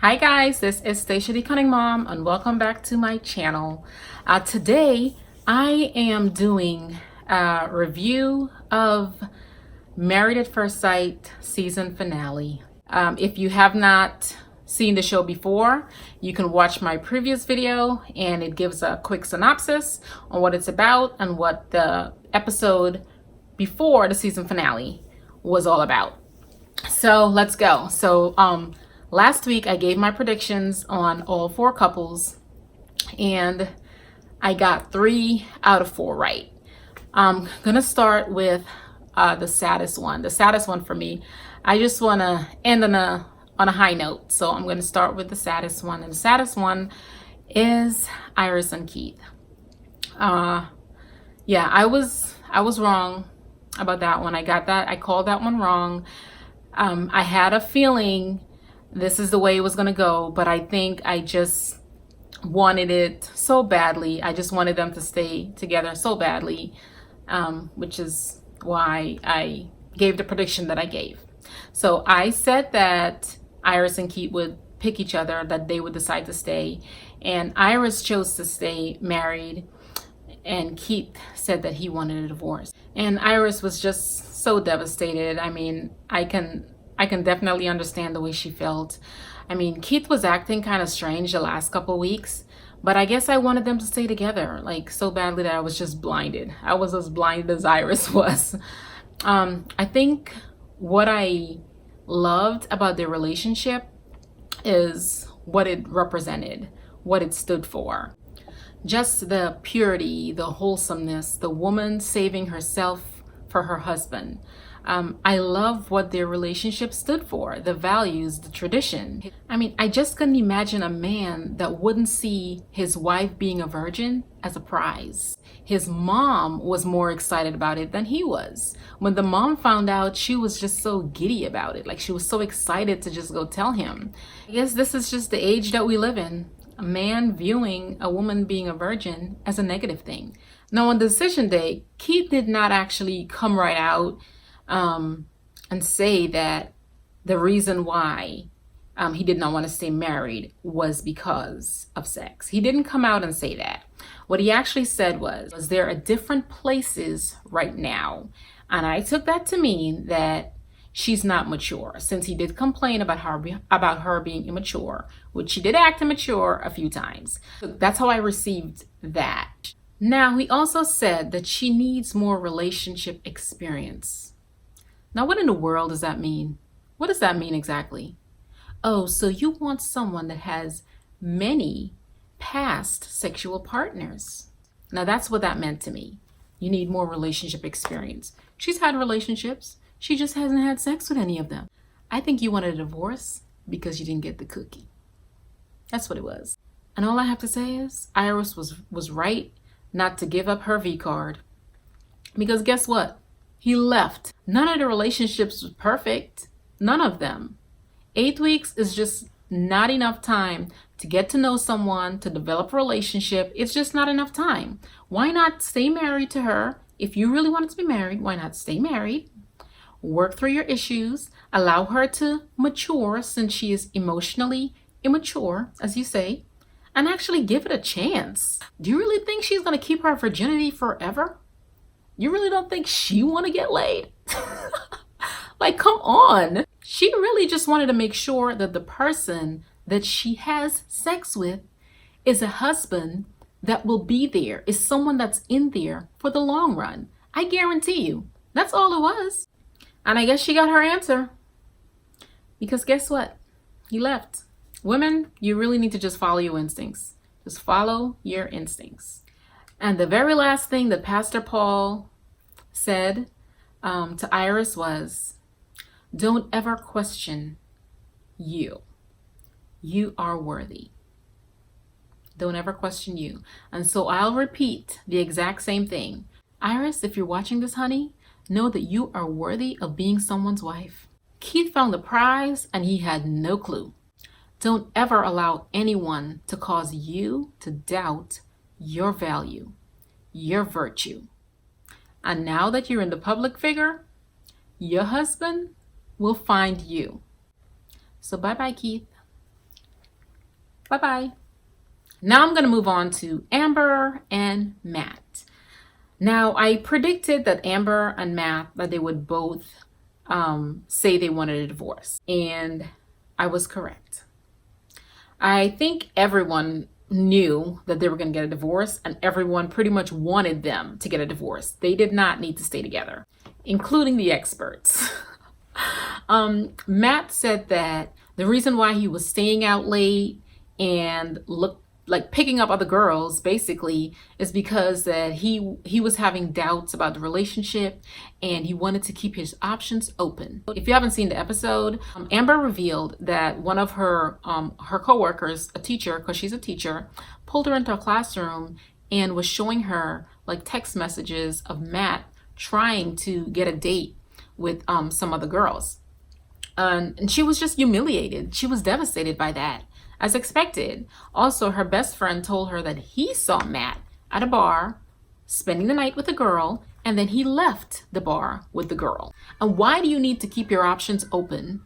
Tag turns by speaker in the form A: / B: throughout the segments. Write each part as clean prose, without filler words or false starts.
A: Hi guys, this is Stacia the Cunning Mom and welcome back to my channel. Today I am doing a review of Married at First Sight season finale. If you have not seen the show before, you can watch my previous video and it gives a quick synopsis on what it's about and what the episode before the season finale was all about. So let's go. Last week I gave my predictions on all 4 couples and I got 3 out of 4 right. I'm gonna start with the saddest one. The saddest one for me. I just want to end on a high note. So I'm going to start with the saddest one. And the saddest one is Iris and Keith. Yeah, I was wrong about that one. I called that one wrong. I had a feeling this is the way it was going to go, but I think I just wanted it so badly. I just wanted them to stay together so badly, which is why I gave the prediction that I gave. So I said that Iris and Keith would pick each other, that they would decide to stay, and Iris chose to stay married, and Keith said that he wanted a divorce. And Iris was just so devastated. I mean, I can definitely understand the way she felt. I mean, Keith was acting kind of strange the last couple weeks, but I guess I wanted them to stay together like so badly that I was just blinded. I was as blinded as Iris was. I think what I loved about their relationship is what it represented, what it stood for. Just the purity, the wholesomeness, the woman saving herself for her husband. I love what their relationship stood for, the values, the tradition. I mean, I just couldn't imagine a man that wouldn't see his wife being a virgin as a prize. His mom was more excited about it than he was. When the mom found out, she was just so giddy about it. Like, she was so excited to just go tell him. I guess this is just the age that we live in. A man viewing a woman being a virgin as a negative thing. Now, on decision day, Keith did not actually come right out and say that the reason why he did not want to stay married was because of sex. He didn't come out and say that. What he actually said was there are different places right now. And I took that to mean that she's not mature, since he did complain about her being immature, which she did act immature a few times. So that's how I received that. Now, he also said that she needs more relationship experience. Now, what in the world does that mean? What does that mean exactly? Oh, so you want someone that has many past sexual partners. Now, that's what that meant to me. You need more relationship experience. She's had relationships. She just hasn't had sex with any of them. I think you wanted a divorce because you didn't get the cookie. That's what it was. And all I have to say is Iris was right not to give up her V card. Because guess what? He left. None of the relationships was perfect. None of them. 8 weeks is just not enough time to get to know someone, to develop a relationship. It's just not enough time. Why not stay married to her? If you really wanted to be married, why not stay married? Work through your issues. Allow her to mature, since she is emotionally immature, as you say, and actually give it a chance. Do you really think she's going to keep her virginity forever? You really don't think she want to get laid? Like, come on. She really just wanted to make sure that the person that she has sex with is a husband that will be there, is someone that's in there for the long run. I guarantee you, that's all it was. And I guess she got her answer. Because guess what? He left. Women, you really need to just follow your instincts. Just follow your instincts. And the very last thing that Pastor Paul said to Iris was, don't ever question you. You are worthy. Don't ever question you. And so I'll repeat the exact same thing. Iris, if you're watching this, honey, know that you are worthy of being someone's wife. Keith found the prize and he had no clue. Don't ever allow anyone to cause you to doubt your value, your virtue. And now that you're in the public figure, your husband will find you. So bye-bye, Keith. Bye-bye. Now I'm going to move on to Amber and Matt. Now, I predicted that Amber and Matt, that they would both say they wanted a divorce. And I was correct. I think everyone knew that they were going to get a divorce, and everyone pretty much wanted them to get a divorce. They did not need to stay together, including the experts. Matt said that the reason why he was staying out late and picking up other girls basically is because that he was having doubts about the relationship and he wanted to keep his options open. If you haven't seen the episode, Amber revealed that one of her coworkers, a teacher, because she's a teacher, pulled her into a classroom and was showing her like text messages of Matt trying to get a date with some other girls. And she was just humiliated. She was devastated by that, as expected. Also, her best friend told her that he saw Matt at a bar spending the night with a girl, and then he left the bar with the girl. And why do you need to keep your options open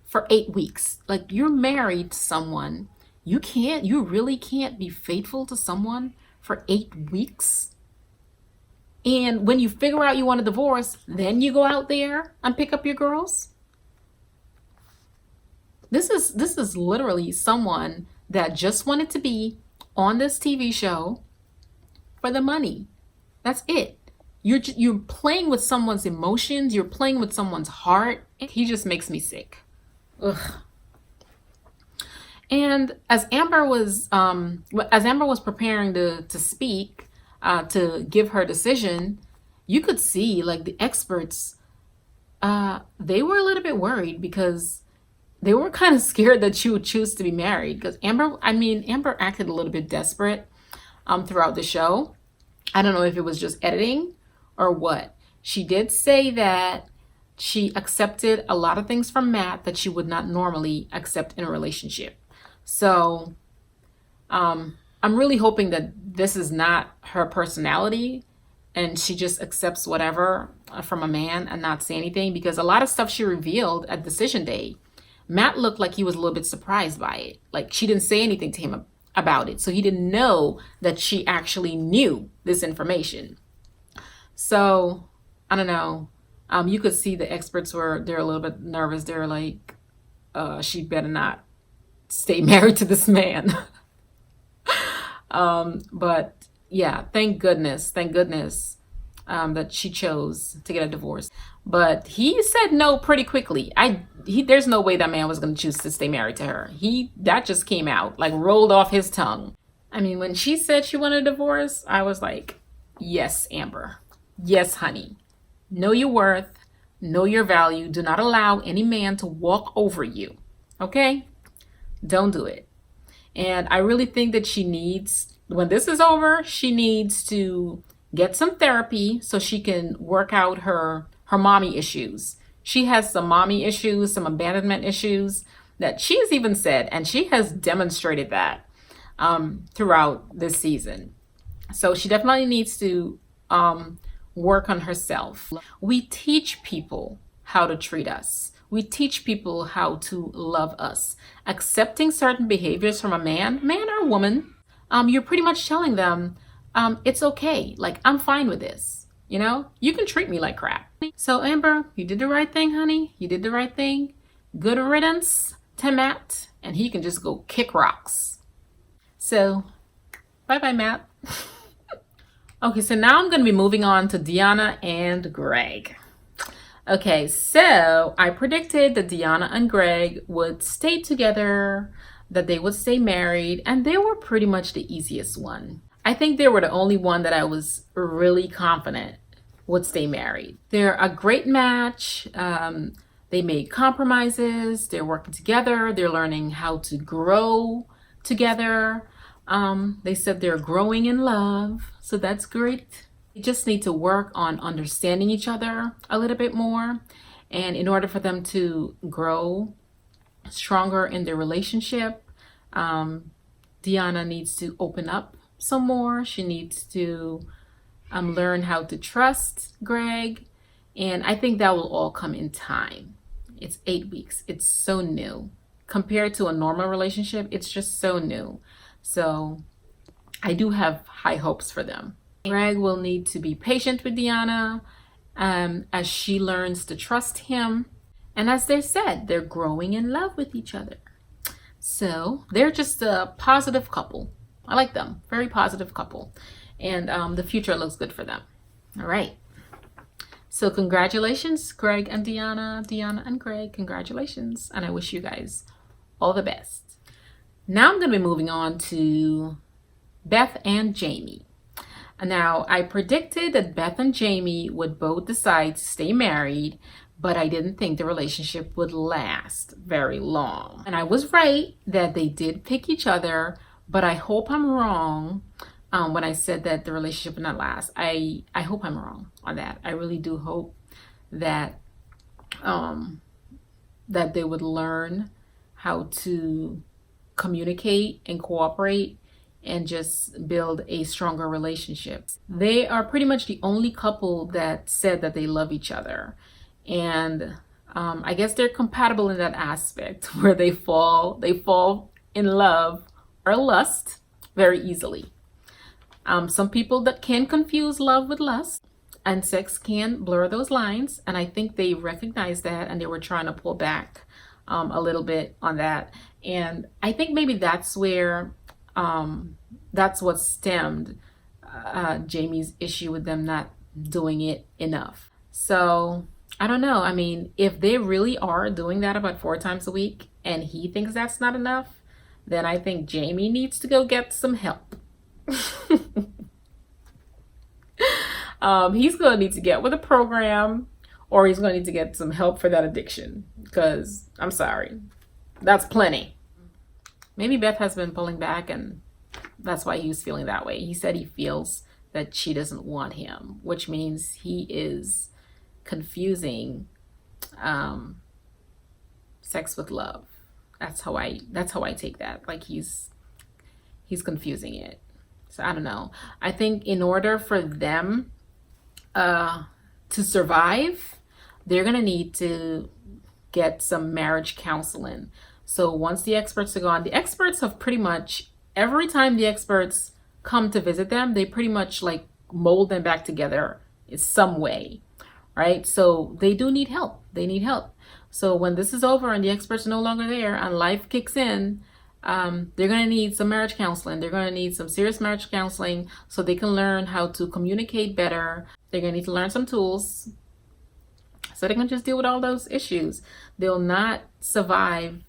A: for 8 weeks? Like, you're married to someone. You really can't be faithful to someone for 8 weeks. And when you figure out you want a divorce, then you go out there and pick up your girls. This is literally someone that just wanted to be on this TV show for the money. That's it. You're playing with someone's emotions. You're playing with someone's heart. He just makes me sick. Ugh. And as Amber was preparing to speak, to give her decision, you could see like the experts, they were a little bit worried because they were kind of scared that she would choose to be married, because Amber acted a little bit desperate throughout the show. I don't know if it was just editing or what. She did say that she accepted a lot of things from Matt that she would not normally accept in a relationship. So I'm really hoping that this is not her personality and she just accepts whatever from a man and not say anything, because a lot of stuff she revealed at decision day, Matt looked like he was a little bit surprised by it. Like, she didn't say anything to him about it. So he didn't know that she actually knew this information. So, I don't know. You could see the experts they're a little bit nervous. They're like, she better not stay married to this man. But yeah, thank goodness that she chose to get a divorce. But he said no pretty quickly. There's no way that man was going to choose to stay married to her. That just came out, like rolled off his tongue. I mean, when she said she wanted a divorce, I was like, yes, Amber. Yes, honey. Know your worth. Know your value. Do not allow any man to walk over you. Okay? Don't do it. And I really think that when this is over, she needs to get some therapy so she can work out her mommy issues. She has some mommy issues, some abandonment issues that she has even said, and she has demonstrated that throughout this season. So she definitely needs to work on herself. We teach people how to treat us. We teach people how to love us. Accepting certain behaviors from a man or woman, you're pretty much telling them, it's okay. Like, I'm fine with this. You know, you can treat me like crap. So Amber, you did the right thing, honey. You did the right thing. Good riddance to Matt, and he can just go kick rocks. So, bye-bye, Matt. Okay, so now I'm going to be moving on to Jana and Greg. Okay, so I predicted that Jana and Greg would stay together, that they would stay married, and they were pretty much the easiest one. I think they were the only one that I was really confident would stay married. They're a great match. They made compromises. They're working together. They're learning how to grow together. They said they're growing in love, so that's great. They just need to work on understanding each other a little bit more. And in order for them to grow stronger in their relationship, Jana needs to open up some more. She needs to learn how to trust Greg. And I think that will all come in time. It's 8 weeks. It's so new. compared to a normal relationship, it's just so new. So I do have high hopes for them. Greg will need to be patient with Jana as she learns to trust him. And as they said, they're growing in love with each other. So they're just a positive couple. I like them. Very positive couple. And the future looks good for them. All right. So congratulations, Greg and Jana. Jana and Greg, congratulations. And I wish you guys all the best. Now I'm going to be moving on to Beth and Jamie. Now, I predicted that Beth and Jamie would both decide to stay married, but I didn't think the relationship would last very long. And I was right that they did pick each other, but I hope I'm wrong when I said that the relationship would not last. I hope I'm wrong on that. I really do hope that that they would learn how to communicate and cooperate and just build a stronger relationship. They are pretty much the only couple that said that they love each other. And I guess they're compatible in that aspect where they fall in love or lust very easily. Some people that can confuse love with lust, and sex can blur those lines. And I think they recognized that, and they were trying to pull back a little bit on that. And I think maybe that's where that's what stemmed Jamie's issue with them not doing it enough. So I don't know. I mean, if they really are doing that about 4 times a week and he thinks that's not enough, then I think Jamie needs to go get some help. He's going to need to get with a program, or he's going to need to get some help for that addiction, because I'm sorry, that's plenty. Maybe Beth has been pulling back, and that's why he was feeling that way. He said he feels that she doesn't want him, which means he is confusing sex with love. That's how I take that. Like he's confusing it. So I don't know. I think in order for them to survive, they're gonna need to get some marriage counseling. So once the experts are gone, the experts have pretty much, every time the experts come to visit them, they pretty much like mold them back together in some way, right? So they do need help. They need help. So when this is over and the experts are no longer there and life kicks in, they're going to need some marriage counseling. They're going to need some serious marriage counseling so they can learn how to communicate better. They're going to need to learn some tools so they can just deal with all those issues. They'll not survive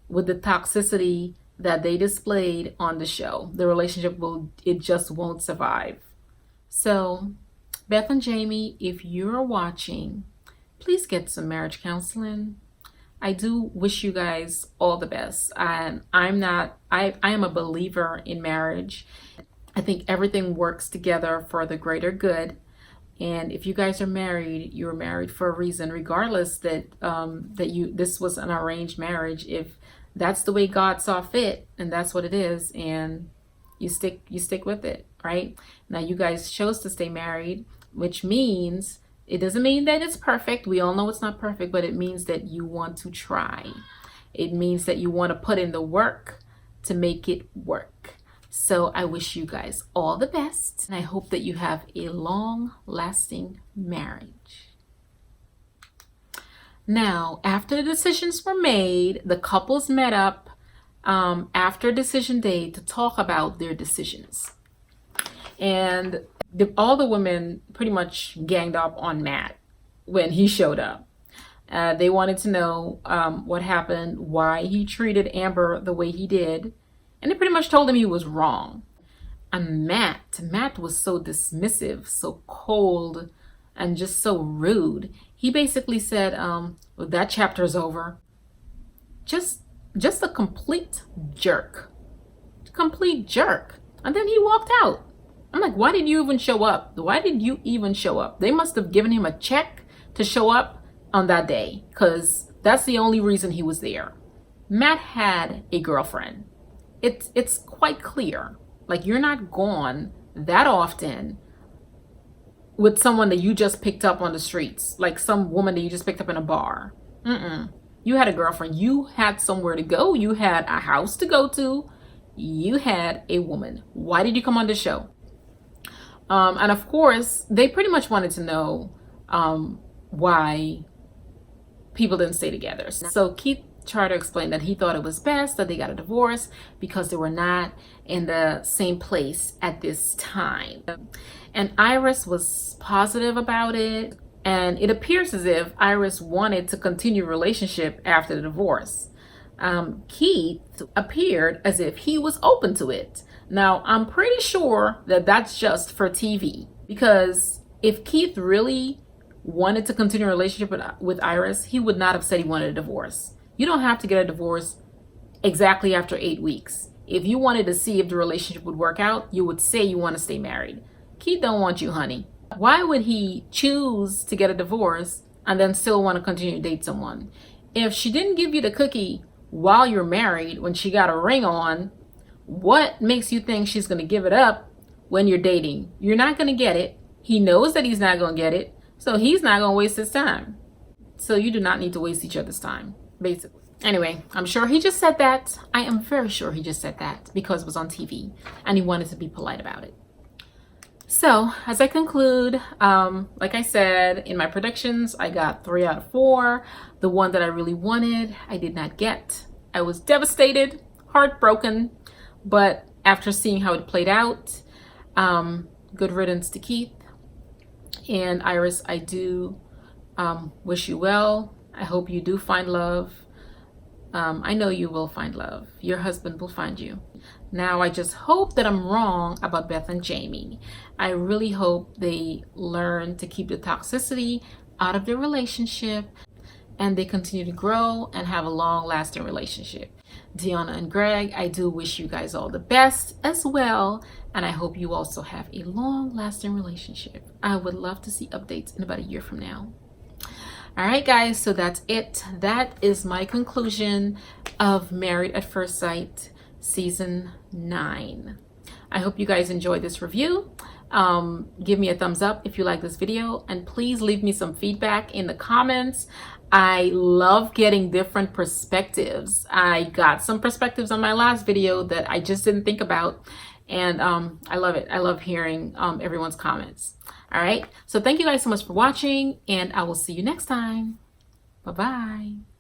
A: with the toxicity that they displayed on the show. The relationship just won't survive. So Beth and Jamie, if you're watching, please get some marriage counseling. I do wish you guys all the best. I am a believer in marriage. I think everything works together for the greater good. And if you guys are married, you're married for a reason, regardless that this was an arranged marriage. If that's the way God saw fit, and that's what it is, and you stick with it, right? Now you guys chose to stay married, which means it doesn't mean that it's perfect. We all know it's not perfect, but it means that you want to try. It means that you want to put in the work to make it work. So I wish you guys all the best, and I hope that you have a long-lasting marriage. Now, after the decisions were made, the couples met up after decision day to talk about their decisions. And all the women pretty much ganged up on Matt when he showed up. They wanted to know what happened, why he treated Amber the way he did. And they pretty much told him he was wrong. And Matt was so dismissive, so cold, and just so rude. He basically said, well, that chapter's over. Just a complete jerk. Complete jerk. And then he walked out. I'm like, why did you even show up? Why did you even show up? They must have given him a check to show up on that day, because that's the only reason he was there. Matt had a girlfriend. It's quite clear. Like, you're not gone that often with someone that you just picked up on the streets, like some woman that you just picked up in a bar. You had a girlfriend. You had somewhere to go. You had a house to go to. You had a woman. Why did you come on the show? And of course, they pretty much wanted to know why people didn't stay together. So Keith tried to explain that he thought it was best that they got a divorce because they were not in the same place at this time. And Iris was positive about it. And it appears as if Iris wanted to continue a relationship after the divorce. Keith appeared as if he was open to it. Now, I'm pretty sure that that's just for TV, because if Keith really wanted to continue a relationship with Iris, he would not have said he wanted a divorce. You don't have to get a divorce exactly after 8 weeks. If you wanted to see if the relationship would work out, you would say you want to stay married. Keith don't want you, honey. Why would he choose to get a divorce and then still want to continue to date someone? If she didn't give you the cookie while you're married, when she got a ring on, what makes you think she's going to give it up when you're dating? You're not going to get it. He knows that he's not going to get it, so he's not going to waste his time. So you do not need to waste each other's time, basically. Anyway, I'm sure he just said that. I am very sure he just said that because it was on TV and he wanted to be polite about it. So as I conclude, like I said, in my predictions, I got 3 out of 4. The one that I really wanted, I did not get. I was devastated, heartbroken, but after seeing how it played out, good riddance to Keith. And Iris, I do wish you well. I hope you do find love. I know you will find love. Your husband will find you. Now, I just hope that I'm wrong about Beth and Jamie. I really hope they learn to keep the toxicity out of their relationship and they continue to grow and have a long-lasting relationship. Jana and Greg, I do wish you guys all the best as well. And I hope you also have a long-lasting relationship. I would love to see updates in about a year from now. All right, guys, so that's it. That is my conclusion of Married at First Sight Season 9. I hope you guys enjoyed this review. Give me a thumbs up if you like this video, and please leave me some feedback in the comments. I love getting different perspectives. I got some perspectives on my last video that I just didn't think about, and I love it. I love hearing everyone's comments. All right, so thank you guys so much for watching, and I will see you next time. Bye-bye.